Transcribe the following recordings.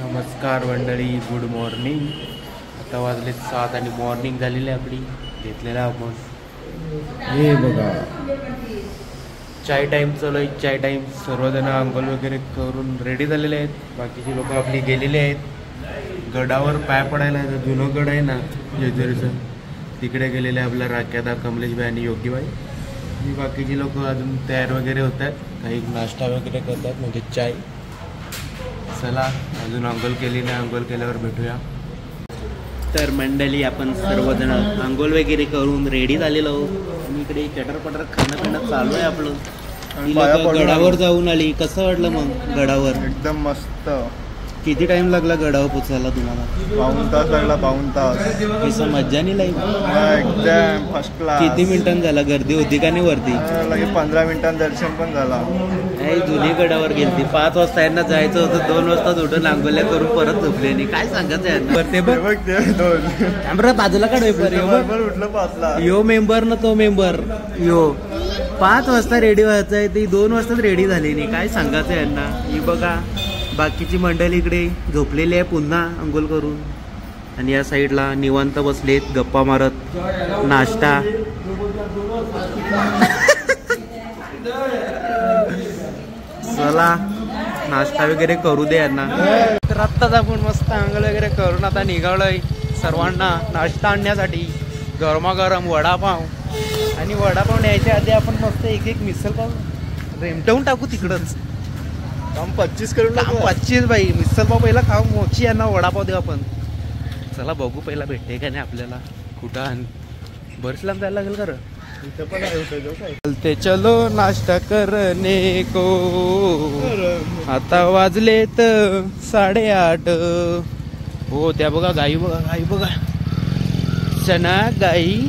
नमस्कार मंडळी, good morning. आता वाजले 7 आणि मॉर्निंग झालेली आहे आपली. घेतलेला आपण हे बघा चाय टाईम चालू आहे. चाय टाईम. सर्वजण अंघोळ वगैरे करून रेडी झालेले आहेत. बाकीची लोक आपली गेलेली आहेत. गडावर पाय पडायला जुनं गड आहे ना जेजुरीचं, तिकडे गेलेले आपल्या राख्यादा, कमलेशबाई आणि योगीबाई. आणि बाकीची लोक अजून तयार वगैरे होत आहेत. काही नाश्ता वगैरे करतात म्हणजे चाय. चला, अजून अंघोळ केली नाही, अंघोळ केल्यावर भेटूया. तर मंडळी आपण सर्वजण अंघोळ वगैरे करून रेडी झालेलो आहोत. आणि इकडे चटरपटर खाणं पिणं चालू आहे आपलं. गडावर जाऊन आली. कसं वाटलं मग गडावर? एकदम मस्त. किती टाइम लागला गडावर पोचायला तुम्हाला? 1 तास लागला. 1 तास. कसं मज्जा नाही लाईफ? एकदम फर्स्ट क्लास. किती मिनिटांनी झाला? गर्दी होती का नाही वरती? लगे 15 मिनिटांत दर्शन पण झाला. नाही, जुनी गडावर गेलती. 5 वाजता यांना जायचं होतं. 2 वाजता उठून आंघोळ्या करून परत झोपले नाही. काय सांगायचं यांना? ते बघ ते बाजूला काढ. उठलं 5ला. यो मेंबर ना तो मेंबर यो 5 वाजता रेडी व्हायचं आहे, ती 2 वाजताच रेडी झाली नाही. काय सांगायचं यांना? ही बघा बाकीची मंडळी इकडे झोपलेली आहे पुन्हा अंघोळ करून. आणि या साईडला निवांत बसलेत गप्पा मारत. नाश्ता चला नाश्ता वगैरे करू दे यांना. तर आत्ताच आपण मस्त अंघोळ वगैरे करून आता निघालोय सर्वांना नाश्ता आणण्यासाठी. गरमागरम वडापाव. आणि वडापाव न्यायच्या आधी आपण मस्त एक मिसळ पाव रेमटवून टाकू तिकडंच. काम 25 करून काम 25 बाई. मिसळ पाव पहिला खाऊ, मोची यांना वडापाव देऊ आपण. चला बघू पहिला भेटते का नाही आपल्याला. कुठं बरंच लांब जायला लागेल खरं. इथं पण आहे. चलते चलो नाश्ता करने को. आता वाजलेत 8:30. हो त्या बघा गाई बघा, गाई बघा, चना गाई.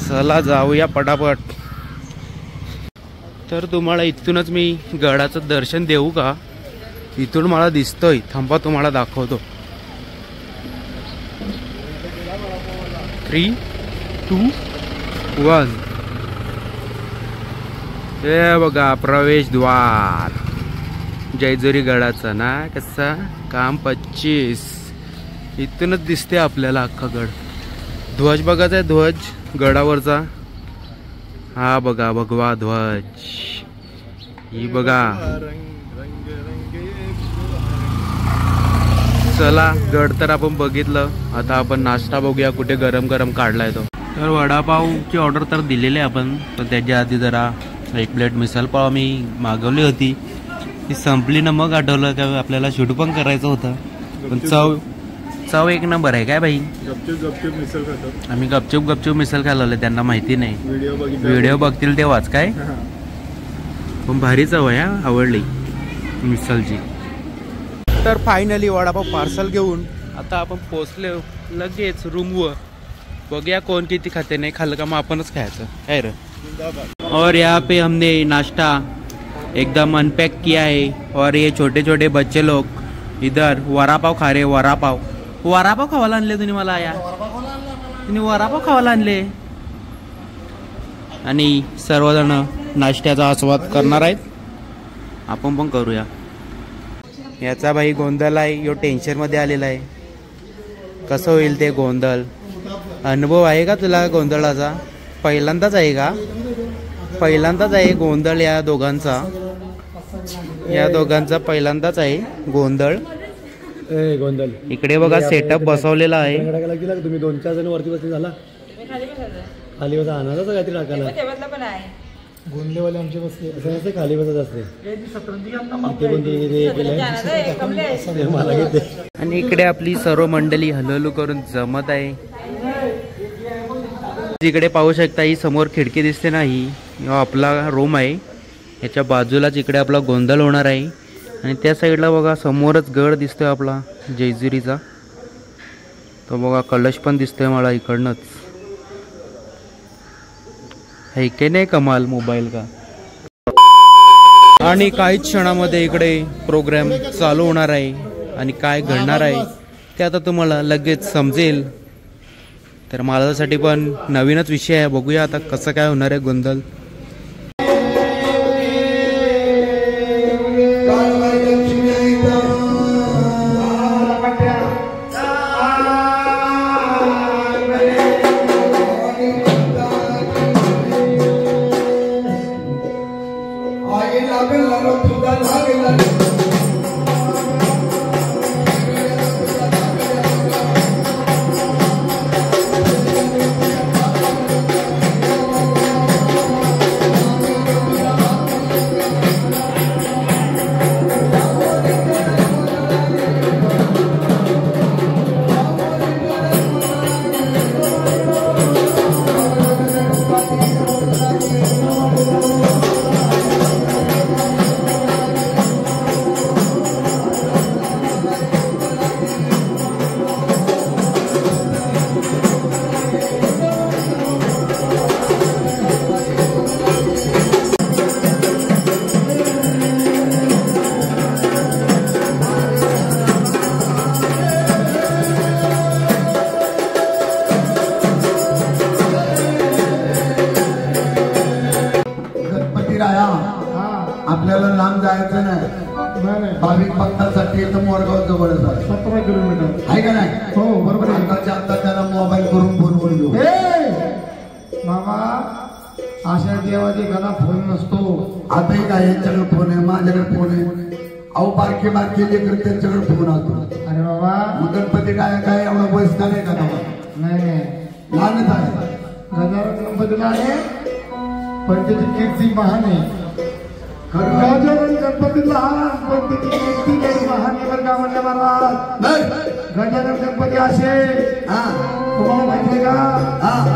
चला जाऊया पटापट. तर तुम्हाला इथूनच मी गडाचं दर्शन देऊ का? इथून मला दिसतोय. थांबा तुम्हाला दाखवतो. 3, 2, 1. हे बघा प्रवेशद्वार जेजुरी गडाचं ना. कसा काम 25. इथूनच दिसते आपल्याला अख्खा गड. ध्वज बघायचा आहे, ध्वज गडावरचा. हा बघा भगवा ध्वज. ही बघा. चला गड तर आपण बघितलं. आता आपण नाश्ता बघूया कुठे गरम गरम काढलाय तो. तर वडापावची ऑर्डर तर दिलेली आहे आपण. पण त्याच्या आधी जरा 1 प्लेट मिसळ पाव मी मागवली होती. ती संपली ना. मग आठवलं का आपल्याला शूट पण करायचं होतं. पण चव 1 नंबर आहे. काय भाई? गपचूप मिसळ खातो आम्ही. गपचूप मिसळ खाल्लं. त्यांना माहिती नाही. व्हिडिओ बघतील तेव्हाच. काय पण भारी चव आहे. आवडली मिसळची. तर फायनली वडापाव पार्सल घेऊन आता आपण पोचले लगेच रूमवर. बघूया कोण किती खाते. नाही खाल्लं का मग आपणच खायचं. काय रे. और यहाँ पे हमने नाश्ता एकदम अनपैक किया है. और ये छोटे छोटे बच्चे लोग इधर वडापाव खा रहे. वडापाव खावायला आणले तुम्ही मला. या तुम्ही वडापाव खावायला आणले. आणि सर्वजण नाश्त्याचा आस्वाद करणार आहेत. आपण पण करूया. याचा भाई गोंधळ आहे. यो टेन्शन मध्ये आलेला आहे. कसं होईल ते गोंधळ? अनुभव आहे का तुला गोंधळाचा? पहिल्यांदाच आहे का? पहिल्यांदाच आहे गोंधळ या दोघांचा. या दोघांचा पहिल्यांदाच आहे गोंधळ. इकडे बघा सेटअप बसवलेला आहे. तुम्ही 2-4 जण वरती बसले झाला. खाली बसा आणायचं काहीतरी टाकायला. गोंधेवाले आमचे बसले असं खाली बसत असते. आणि इकडे आपली सर्व मंडळी हलहलू करून जमत आहे. इकडे पाहू शकता. ही समोर खिडकी दिसते ना, ही आपला रूम आहे. याच्या बाजूलाच इकडे आपला गोंधळ होणार आहे. आणि त्या साईडला बघा समोरच गड दिसतोय आपला जेजुरीचा. तो बघा कलश पण दिसतोय मला इकडनंच. है की नाही कमाल मोबाईल का? आणि काहीच क्षणामध्ये इकडे प्रोग्राम चालू होणार आहे. आणि काय घडणार आहे ते आता तुम्हाला लगेच समजेल. तर माझ्यासाठी पण नवीनच विषय आहे. बघूया आता कसं काय होणार आहे गोंधळ. भाविक भक्तांसाठी इथं मोरगाव जवळच आहे 17 किलोमीटर आहे का नाही? हो बरोबर आहे. आताच्या आता त्याला मोबाईल करून फोन घेऊ. बाबा अशा देवाची गला फोन नसतो. आताही काय यांच्याकडे फोन आहे, माझ्याकडे फोन आहे. अहो बारके बारके लेकर त्यांच्याकडे फोन असतो. अरे बाबा मग गणपती काय काय एवढा वयस्कर आहे का बाबा? नाही लहानच आहे. गजानन गणपतीला आहे पण त्याची कीर्ती महान आहे. गजानन गणपतीला पण त्याची कीर्ती काही महान आहे बरं का म्हणलं महाराज. गजानन गणपती असे तुम्हाला माहितीये का?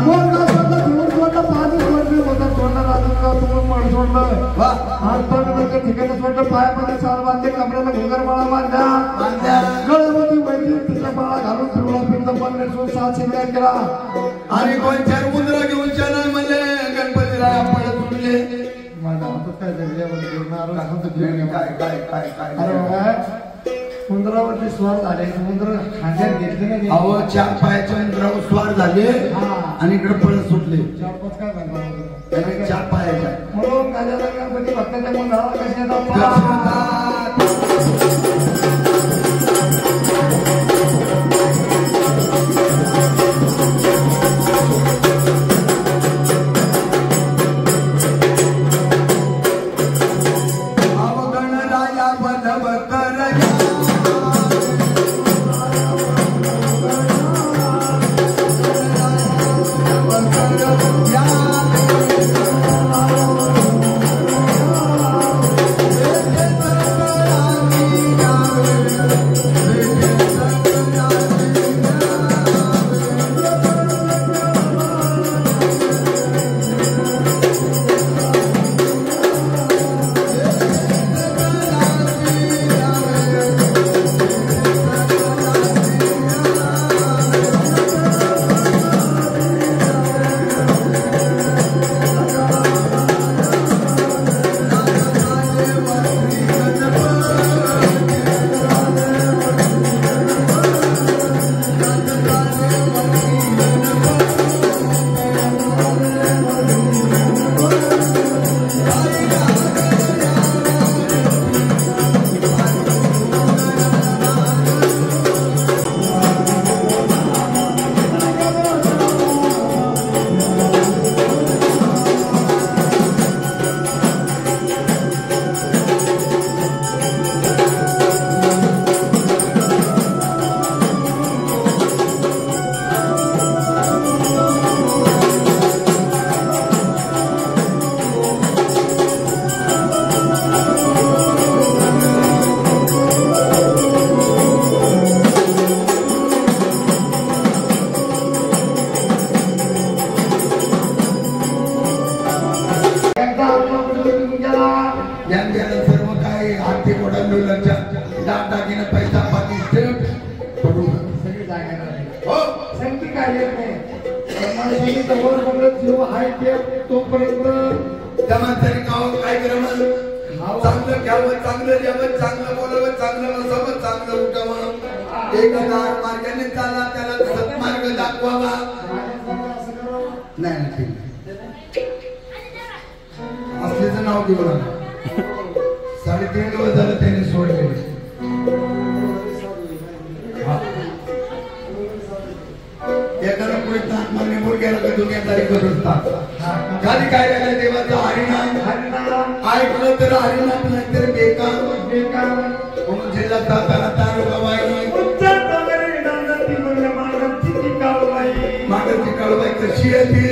मोरगाव सोडलं, धुळून सोडलं, पाणी सोडलं, होतं सोडलं, राजूरगाव तुम्ही मळ सोडलं, हातपाण्याच्या ठिकाणी सोडलं, पायामध्ये साल बांधले, कमरेला घुंगर माळा बांधल्या, गळ्यामध्ये वैद्य तिच्या माळा घालून फिरवला, फिरलं पन्नास 7 शिबिरात केला आणि कोण 4 मुद्रा घेऊन नाही म्हणले गणपतीला आपण सुटले. काय अरे बाबा समुद्रावरती स्वार झाले, समुद्र खांद्यात घेतले नाही. अहो 4 पायाच्या उंदरावर स्वार झाले आणि इकडे पळत सुटले. 4-5 काय म्हणतात 4 पायाच्या म्हणून गजानन गणपती भक्ताच्या मंडळाला कसे येतात. चांगलं घ्यावं, चांगलं द्यावं, चांगलं बोलावं, चांगलं बसावं, चांगलं उठावं. एका मार्गाने चाला, त्याला सत्मार्ग दाखवावा. नाही ठीक असल्याचं नाव घेऊ नका. 3.5 दिवस झालं त्याने सोडले. एखादा पुढे आत्मा निघून गेला तर दुनियादारी करून टाकतात. खाली काय राहिलं देवाचं हरिनाम ऐकलं तर हरिनाम नाही तर बेकार म्हणून जिल्हा जाताना तालुकाबाई मागची काळबाई कशी येते.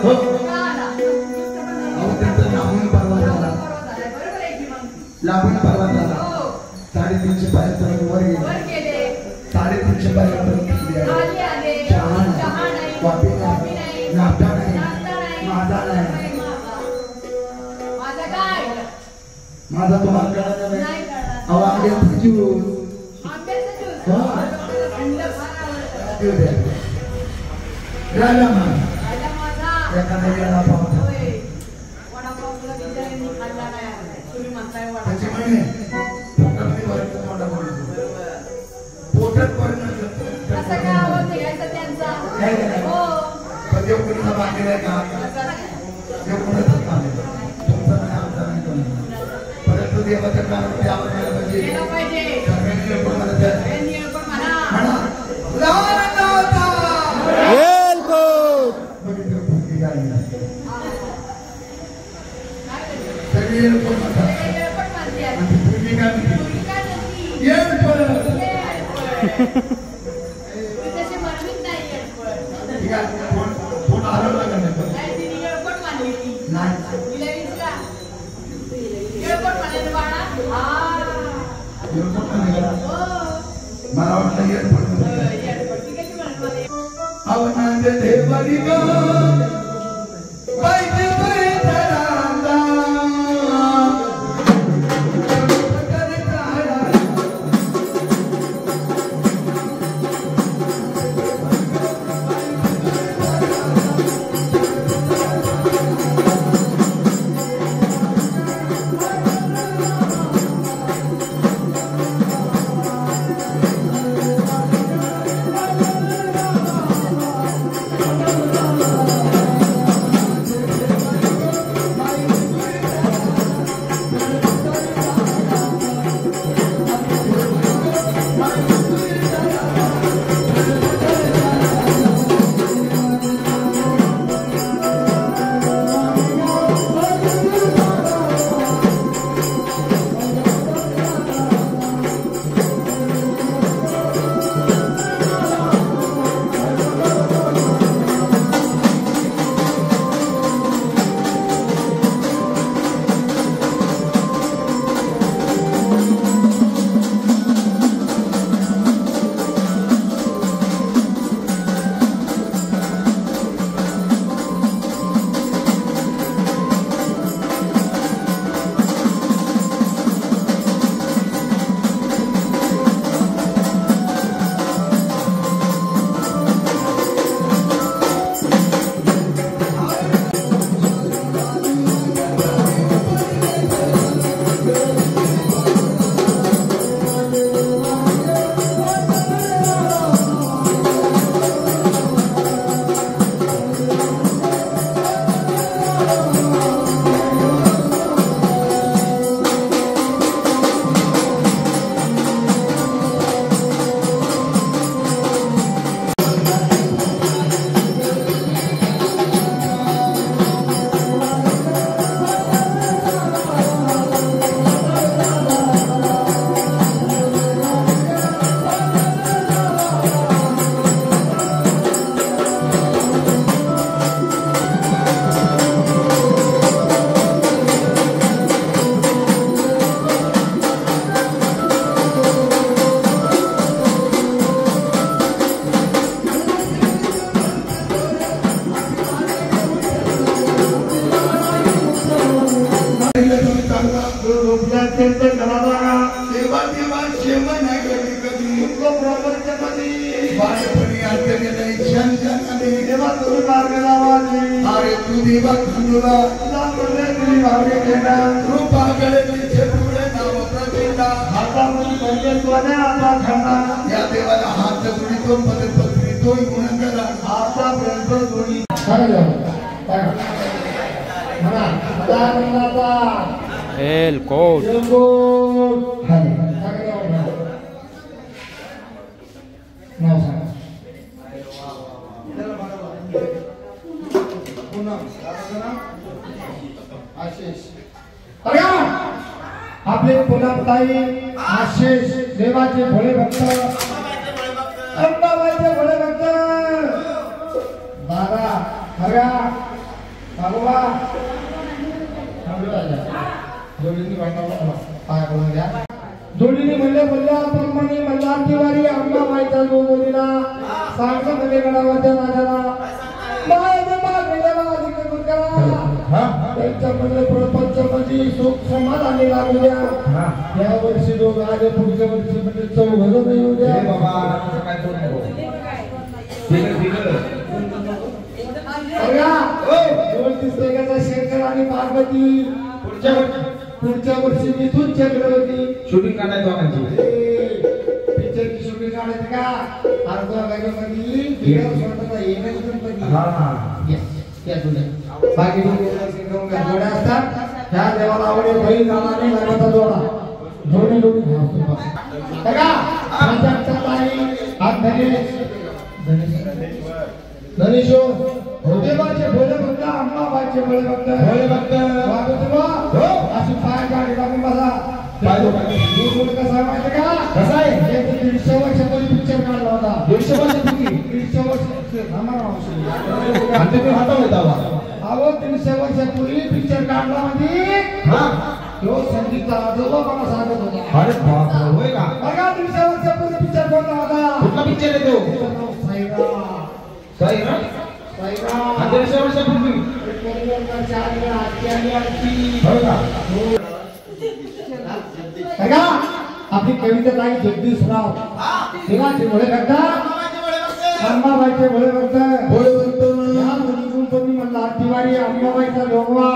हो अहो त्यांचा लांबून परवा झाला लांबून परवा झाला 350 पायपर्यंत वर गेले 350 पायपर्यंत चहा नाही कॉफी नाही नाश्ता नाही माझा नाही माझा तुम्हाला कळत नाही अहो आंब्याचं ज्यूस राजा एखादा गेला पाहता त्याची म्हणे पोटात परिणाम देव कुणाला बांधलेला आहे का देव कुणाचं काम आहे तुमचं नाही आमचा नाही कोणाचा परंतु देवाचं काम त्यावर केलं पाहिजे सगळ्यांनी म्हणा मला वाटतं अवनंद देवरी या देवाला हात जोडीतो मदत पत्रितो गुणकरा आता पर्यंत जोडी एल कोट आपले पुनमताई आशिष देवाचे भोळे भक्त अंबाबाईचे भोळे भक्त दादा हऱ्या बाबा जोडीने पाय करून घ्या. जोडीने म्हणले प्रमाणे मल्हार तिवारी अंबाबाईचा जो बोलीला सांगतो म्हणजे गडावरच्या राजाला त्यांच्यामध्ये प्रपंचमध्ये सुख समाधानी लागू द्या. या वर्षी दोघ आले, पुढच्या वर्षी म्हणजे 14 नाही येऊ द्या बाबा. शंकर आणि पार्वती पुढच्या वर्षी मिथून चक्रवर्ती शूटिंग काढायचं पिक्चरची शूटिंग काढायचं का बाकी जोड्या असतात. ह्या देवाला आवडेल बहीण नानाने लग्नाचा जोडा जोडी जोडी धनेशो देवाचे भोले भक्त अंबाबाईचे भोले भक्त अशी पाय गाडी लागून बसा. कसा माहिती का कसा आहे 150 वर्षापूर्वी पिक्चर काढला होता. 150 वर्षापूर्वी 150 वर्ष अहो 300 वर्षापूर्वी पिक्चर काढला म्हणजे तो संगीत आजोबांना सांगत होता. अरे बाप होय का बघा 300 वर्षापूर्वी पिक्चर कोणता होता. कुठला पिक्चर आहे तो साईरा 300 वर्षापूर्वी आपली कविता नाही जगदीशराव देवाचे भोळे भक्त अंबाबाईचे भोळे भक्त मल्हार तिवारी अंबाबाईचा लोगवा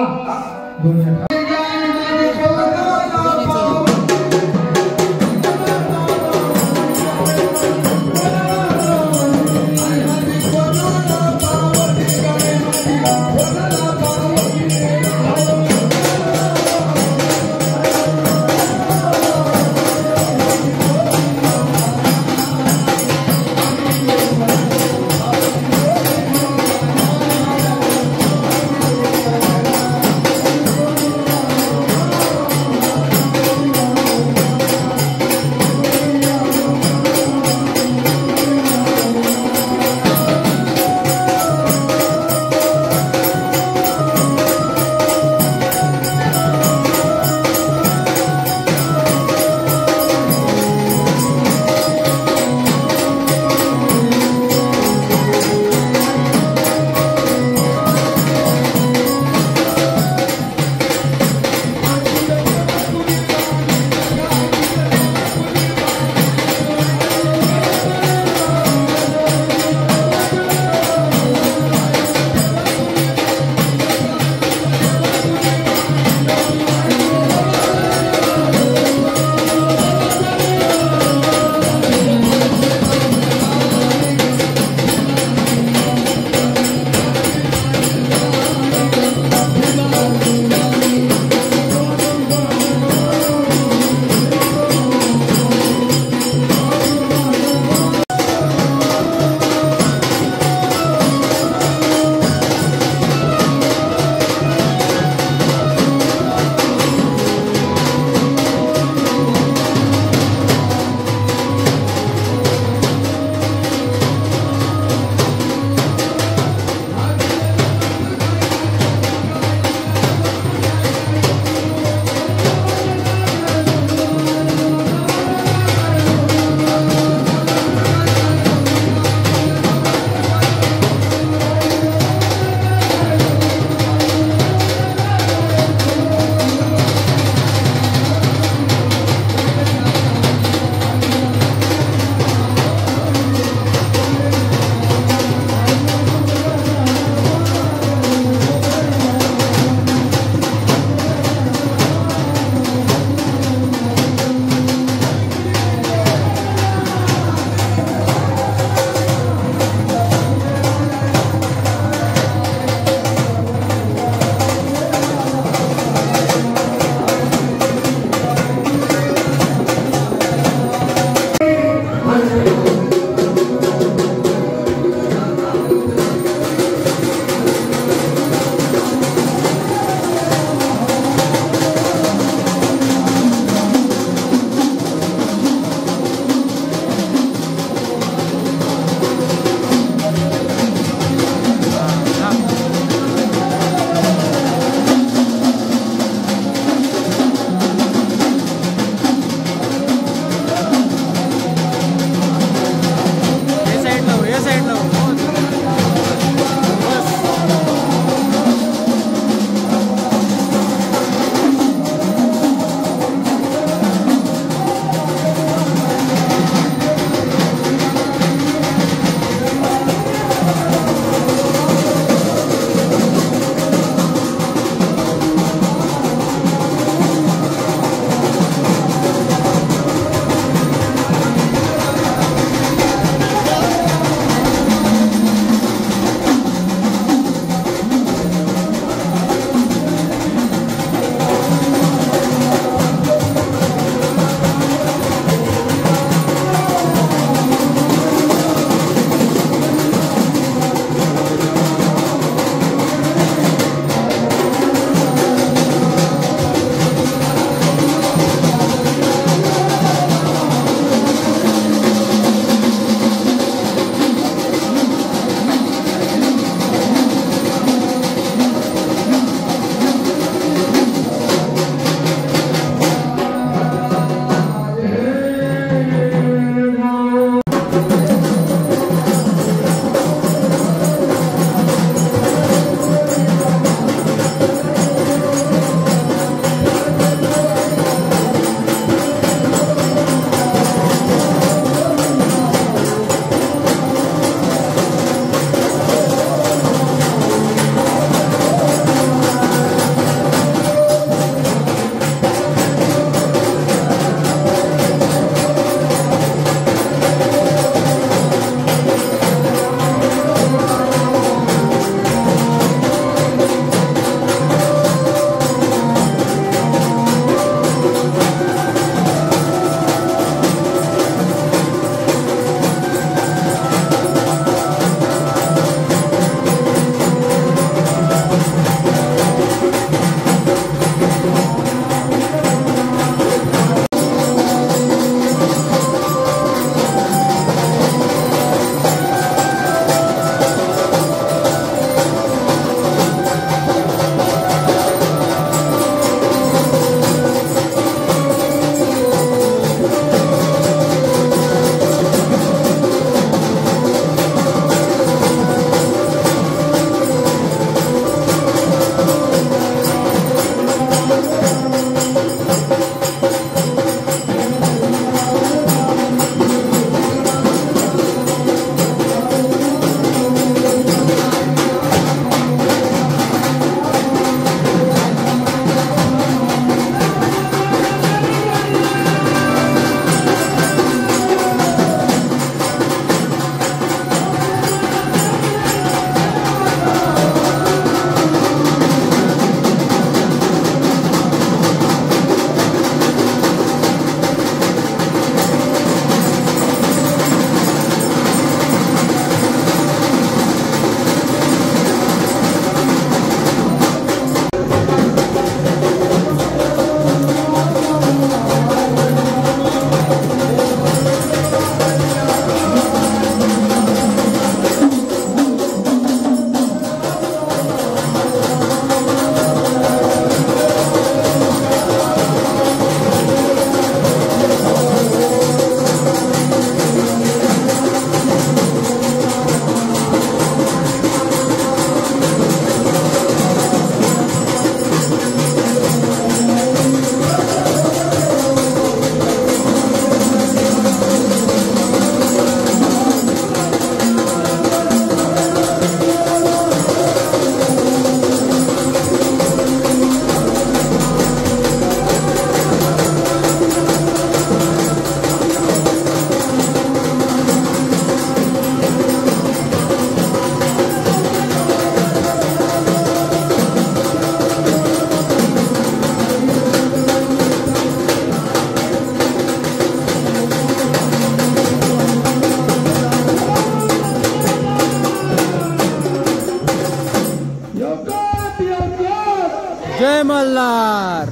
जय मल्हार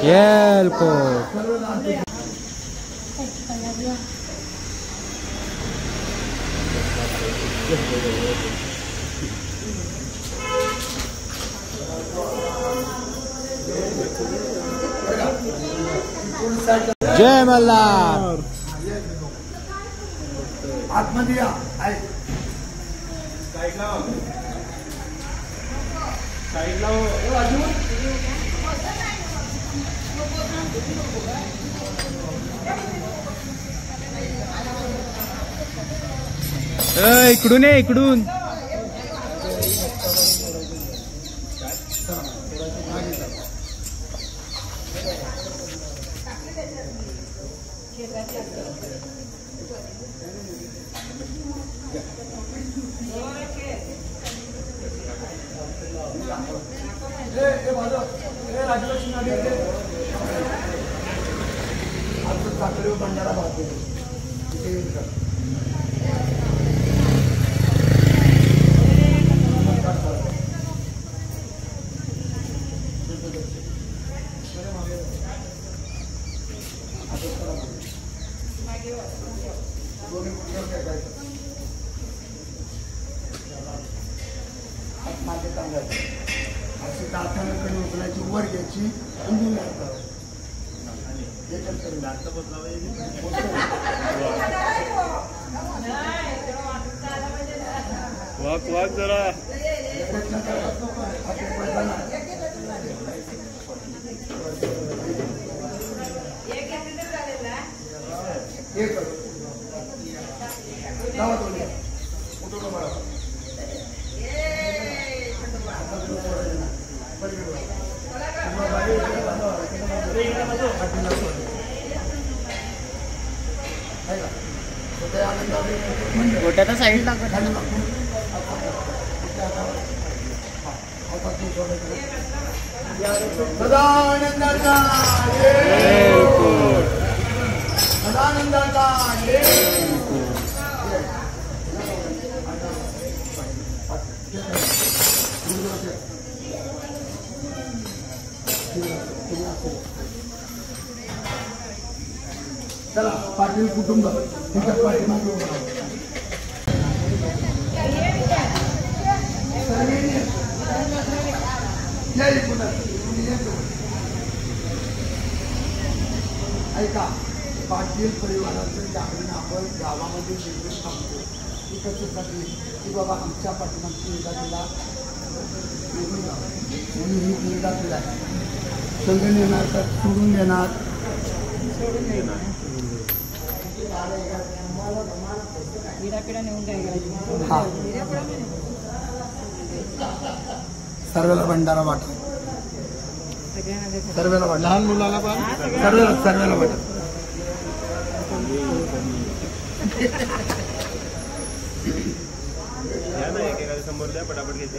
येलकोट. जय मल्हार. आतमध्ये या. इकडून ये इकडून. बंडारा बाजू अशी दाताकडे उचलायची वर घ्यायची उंदून लागतात. वाक जरा. गोट्याचा साईड लागत. सदानंदाचा सदानंदाचा चला पाटील कुटुंब तिच्या पाठीमागे ऐका. पाटील परिवाराचं जागरण आपण गावामध्ये वेगळं सांगतो की कशासाठी की बाबा आमच्या पाठीमागची मुलगा दिला ही मुलगा दिला संघ नेणार तर सोडून देणार. हा सर्वेला भंडारा वाटा. सर्वेला वाटा. लहान मुलाला पण सर्वेला वाटा. पटापट घेते.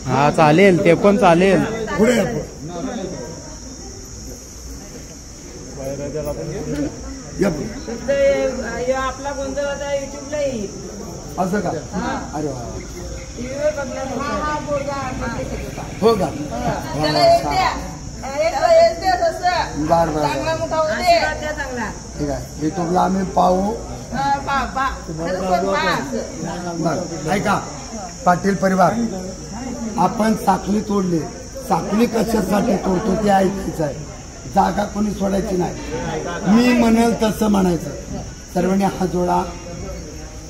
हा चालेल ते पण चालेल. पुढे आपला गोंधळ आता युट्यूबला येईल असं का? अरे वा. हो का? बर बर ठीक आहे. युट्यूबला आम्ही पाहू. बर ऐका पाटील परिवार आपण साखळी तोडली. साखळी कशासाठी तोडतो ते ऐकायचं आहे. जागा कोणी सोडायची नाही. मी म्हणेल तसं म्हणायचं. सर्वांनी हात जोडा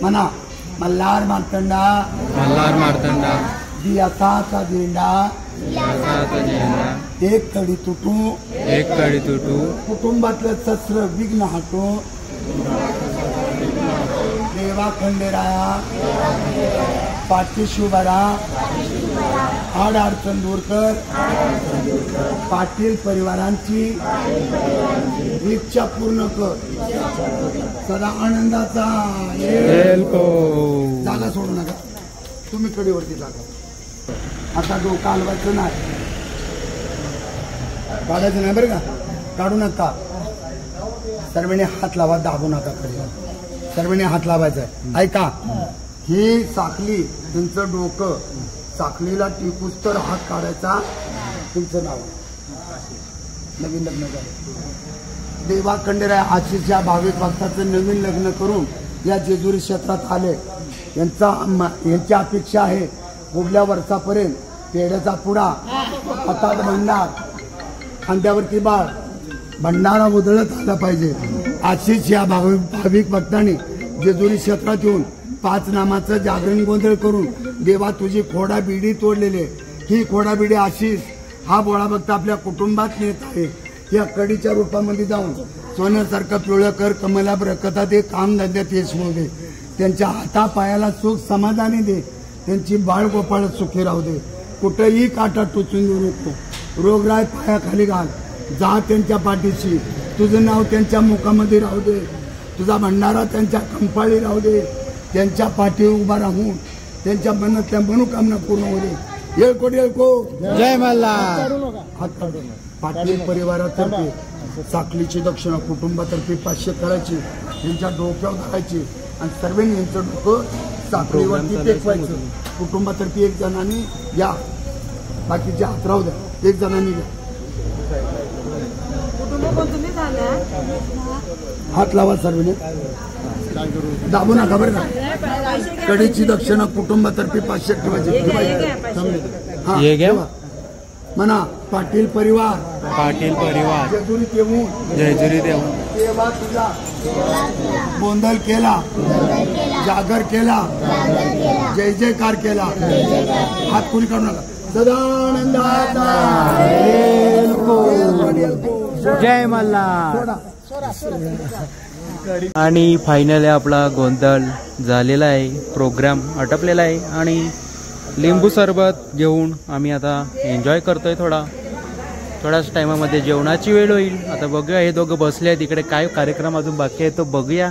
म्हणा. मल्हार मार्तंडा मल्हार मार्तंडा दियाचा झेंडा एक कडी तुटू कुटुंबातलं सस्र विघ्न हटो. देवा खंडेराया पाठीशी उभा राहा. आड अडचण दूर कर. पाटील परिवारांची इच्छा पूर्ण कर. सदा आनंदाचा जागा सोडू नका. तुम्ही कडेवरती जागा. आता जो कालवायचं नाही काढायचं नाही बरं का. काढू नका. सर्वांनी हात लावा. दाबू नका. कडे सर्वांनी हात लावायचा आहे. ऐका, ही साखली, तुमचं डोकं साखलीला टिपूस तर हात काढायचा. तुमचं नाव, नवीन लग्न झालं, देवा खंडेराय आशिष या भाविक भक्ताचं नवीन लग्न करून या जेजुरी क्षेत्रात आले. यांची अपेक्षा आहे पुढल्या वर्षापर्यंत पेढ्याचा पुडा, हातात भंडार, खांद्यावरती बाळ, भंडारा उधळत आला पाहिजे. आशिष या भाविक भक्तांनी जेजुरी क्षेत्रात येऊन 5 नामाचं जागरण गोंधळ करून देवा तुझी खोडा बिडी तोडलेले, ही खोडा बिडी आशिष हा बोळा भक्त आपल्या कुटुंबात नेत आहे. या कडीच्या रूपामध्ये जाऊन सोन्यासारखं पिवळं कर, कमला बरकता दे, कामधंद्यात यश मिळू दे, त्यांच्या हातापायाला सुख समाधानी दे, त्यांची बाळ गोपाळ सुखी राहू दे, कुठेही काटा टोचून देऊ नको, रोगराय पायाखाली घाल, जा त्यांच्या पाठीशी, तुझं नाव त्यांच्या मुखामध्ये राहू दे, तुझा भंडारा त्यांच्या कंपाळी राहू दे, त्यांच्या पाठी उभा राहून त्यांच्या मनातल्या मनोकामना पूर्ण होऊ दे. येळको जय मल्हार. पाटील परिवारातर्फे साखलीची दक्षिणा कुटुंबातर्फे 500 करायची, त्यांच्या डोक्यावर घालायची आणि सर्वांनी यांचं डोकं साखलीवरती टेकवायचं. कुटुंबातर्फे 1 जणांनी या, बाकीचे हात राहू द्या, 1 जणांनी घ्या. हात लावा सर्वांनी, दाबू नका बरं का. कडीची दक्षिणा कुटुंबातर्फे 500 ठेवायची. हा घ्या म्हणा, पाटील परिवार, पाटील परिवार जेजुरीत येऊन जेजुरीत येऊन तेव्हा तुझा गोंधळ केला, जागर केला, जय जयकार केला. हात कुणी काढू नका. सदानंदाचा जय मल्हार. आणि फायनली आपला गोंधळ झालेला आहे, प्रोग्राम आटपलेला आहे आणि लिंबू सरबत घेऊन आम्ही आता एन्जॉय करतोय. थोड्याच टायमामध्ये जेवणाची वेळ होईल. आता बघूया, हे दोघं बसले आहेत तिकडे, काय कार्यक्रम अजून बाकी आहे तो बघूया.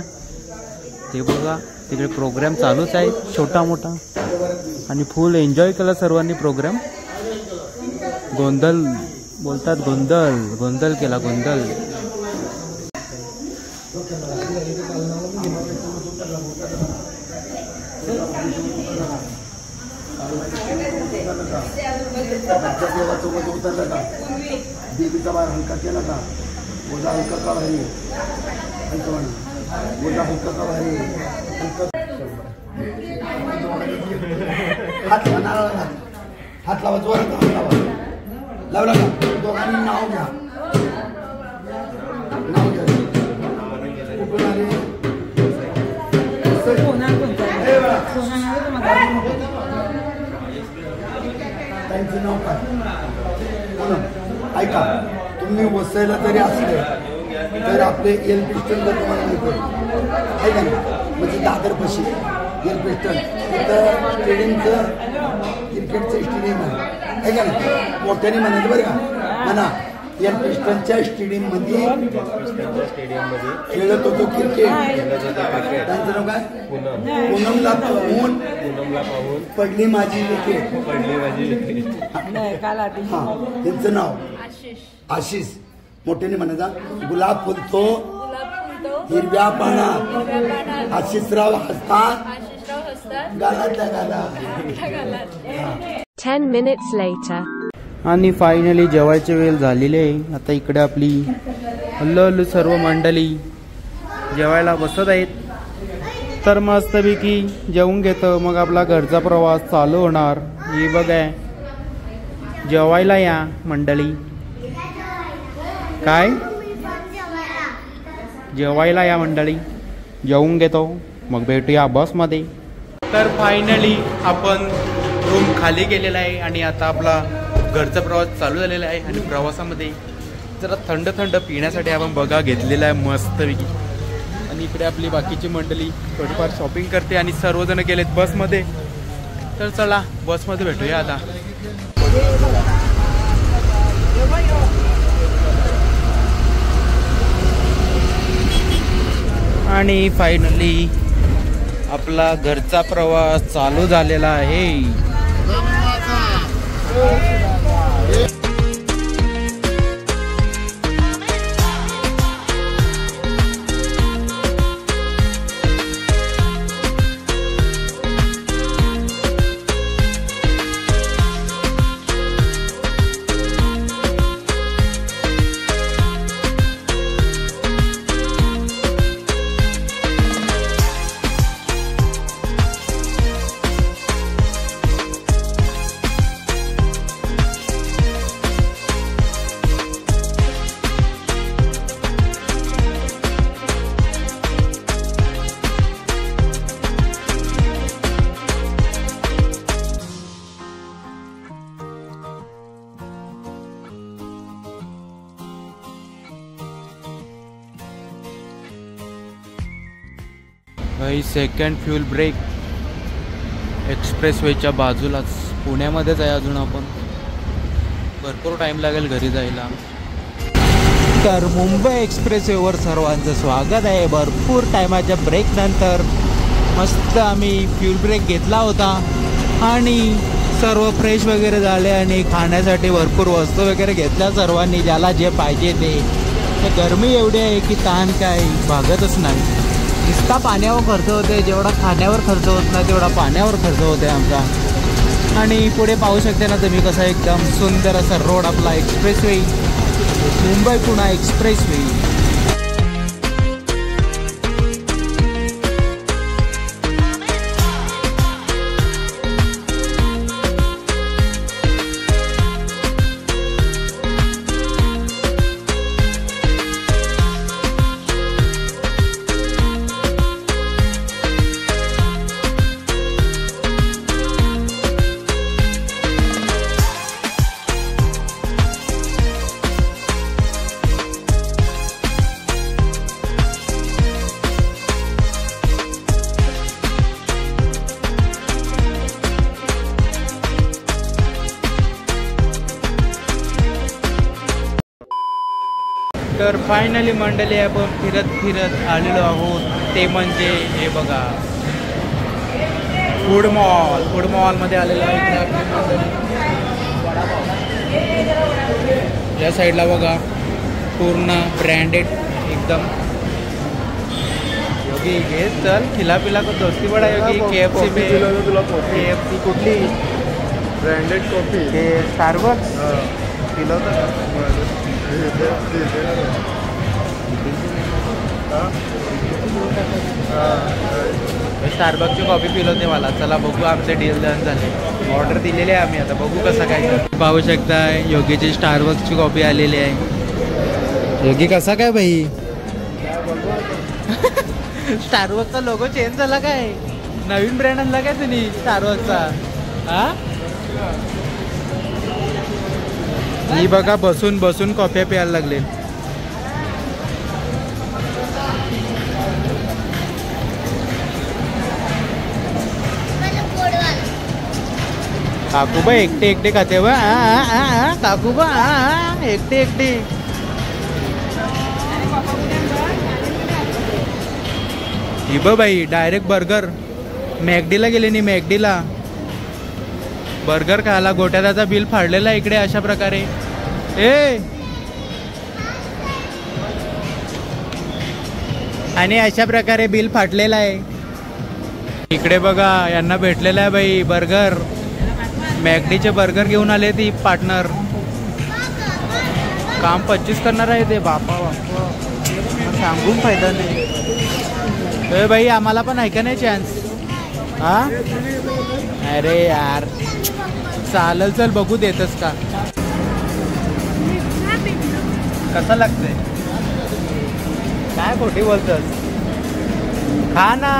ते बघा तिकडे प्रोग्राम चालूच आहे छोटा मोठा आणि फुल एन्जॉय केला सर्वांनी प्रोग्राम. गोंधळ बोलतात, गोंधळ केला, गोंधळ. देवाचं वजन उतरलं का, देवीचा बाहेर हलका केला का, ओझा हलका का भारी, ओझा हलका का भारी, हात लावा, जोरात हात लावा. लावला का, दोघांनी नाव घ्या, नाव घ्या. कुठून आले? त्यांचं नाव काय? ऐका, तुम्ही वसईला जरी असले तर आपले एल पिस्टनला तुम्हाला मिळतो, ऐका ना, म्हणजे दादरपाशी एल पिस्टन, तिथं स्टेडियमचं क्रिकेटचं स्टेडियम आहे, ऐका ना, मोठ्याने म्हणायचं बरं का. म्हणा, एल पिस्टनच्या स्टेडियममध्ये खेळत होतो क्रिकेट. त्यांचं नाव काय? पूनमला पाहून पडली माझी विकेट. हा, त्यांचं नाव आशिष. मोठ्याने म्हणायचा, गुलाब फुलतो हिरव्या पानात, आशिषराव हसतात गालातल्या गालात. 10 minutes later. आणि फायनली जेवायची वेळ झालेली आहे. आता इकडे आपली हल्लू सर्व मंडळी जेवायला बसत आहेत. तर मस्तपैकी जेवून घेतो, मग आपला घरचा प्रवास चालू होणार. ही बघा, जेवायला या मंडळी. काय जेवायला या मंडळी, जेवून घेतो मग भेटूया बसमध्ये. तर फायनली आपण रूम खाली केलेला आहे आणि आता आपला घरचा प्रवास चालू झालेला आहे. आणि प्रवासामध्ये जरा थंड थंड पिण्यासाठी आपण बघा घेतलेला आहे मस्तपैकी. आणि इकडे आपली बाकीची मंडळी थोडीफार शॉपिंग करते आणि सर्वजण गेलेत बसमध्ये. तर चला बसमध्ये भेटूया आता. आणि फायनली आपला घरचा प्रवास चालू झालेला आहे. भाई सेकंड फ्यूल ब्रेक एक्सप्रेसवेच्या बाजूलाच, पुण्यामध्येच आहे अजून आपण. भरपूर टाईम लागेल घरी जायला. तर मुंबई एक्सप्रेसवेवर सर्वांचं स्वागत आहे. भरपूर टायमाच्या ब्रेकनंतर मस्त आम्ही फ्यूल ब्रेक घेतला होता आणि सर्व फ्रेश वगैरे झाले आणि खाण्यासाठी भरपूर वस्तू वगैरे घेतल्या सर्वांनी, ज्याला जे पाहिजे ते. गरमी एवढी आहे की ताण काय भागतच नाही. नुसता पाण्यावर खर्च होते, जेवढा खाण्यावर खर्च होत नाही तेवढा पाण्यावर खर्च होते आमचा. आणि पुढे पाहू शकते ना तुम्ही कसा एकदम सुंदर असा रोड आपला एक्सप्रेसवे, मुंबई पुणे एक्सप्रेसवे. तर फायनली मंडळी आपण फिरत फिरत आलेलो आहोत, ते म्हणजे हे बघा फूड मॉल. फूड मॉलमध्ये आलेलो आहे. या साईडला बघा पूर्ण ब्रँडेड एकदम. योगी घे चल खिला पिला को दोस्ती बडा योगी. KFC में तुला KFC कुठली ब्रँडेड कॉफी ते स्टारबक्स पिलो तर स्टारबक्सची कॉफी पिलो ते मला. चला बघू आमचे डील डन झाले. ऑर्डर दिलेली आहे आम्ही, आता बघू कसं काय. पाहू शकता योगीची स्टारबक्सची कॉफी आलेली आहे. योगी कसा काय भाई स्टारबक्सचा लोगो चेंज झाला काय? नवीन ब्रँड आणला काय तुम्ही स्टारबक्सचा? हा ही बघा बसून बसून कॉफी प्यायला लागले. काकूबा एकटे एकटे खाते व काकूबा एकटे एकटे. ही ब बाई डायरेक्ट बर्गर. मॅकडीला गेले नाही, मॅकडीला बर्गर खायला. गोट्याचा बिल फाडलेला इकडे अशा प्रकारे. आणि अशा प्रकारे बिल फाटलेलं आहे. इकडे बघा यांना भेटलेलं आहे बाई बर्गर. मॅकडीचे बर्गर घेऊन आले ती पार्टनर. काम 25 करणार आहे ते. बापा बापा सांगून फायदा नाही. बाई आम्हाला पण आहे का नाही चान्स? हा अरे यार चालेल चल बघू देतस का. कसं लागतंय? काय खोटी बोलतस? खा ना.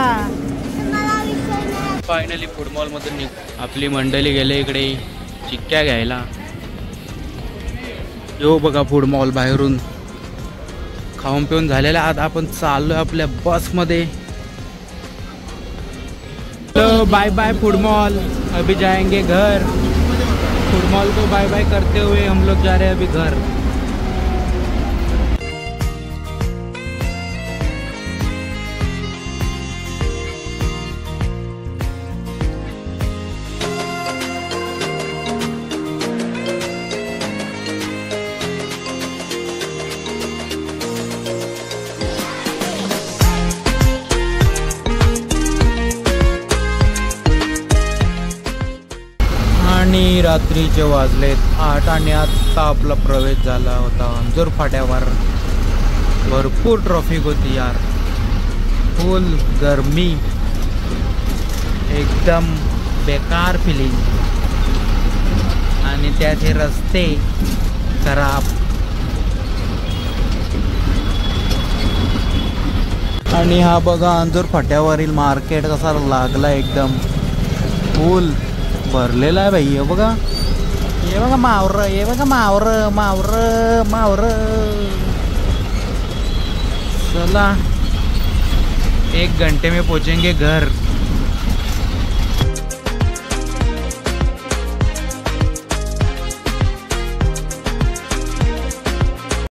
फायनली फूड मॉलमधून आपली मंडळी गेले इकडे चिक्क्या घ्यायला. यो बघा फूड मॉल बाहेरून खाऊन पिऊन झालेला. आता आपण चाललोय आपल्या बसमध्ये. तो बाय बाय फूड मॉल, अभी जाएंगे घर. फूड मॉल को बाय बाय करते हुए हम लोग जा रहे हैं अभी घर. आणि रात्रीचे वाजलेत 8 आणि आत्ता आपला प्रवेश झाला होता अंजूर फाट्यावर. भरपूर ट्रॉफिक होती यार, फुल गर्मी, एकदम बेकार फिलिंग. आणि त्यात हे रस्ते खराब. आणि हा बघा अंजूर फाट्यावरील मार्केट कसा लागला, एकदम फुल भरलेला आहे भाई. हे बघा, हे बघा मावर, हे बघा मावर मावर मावर. चला 1 घंटे में पहुंचेंगे घर।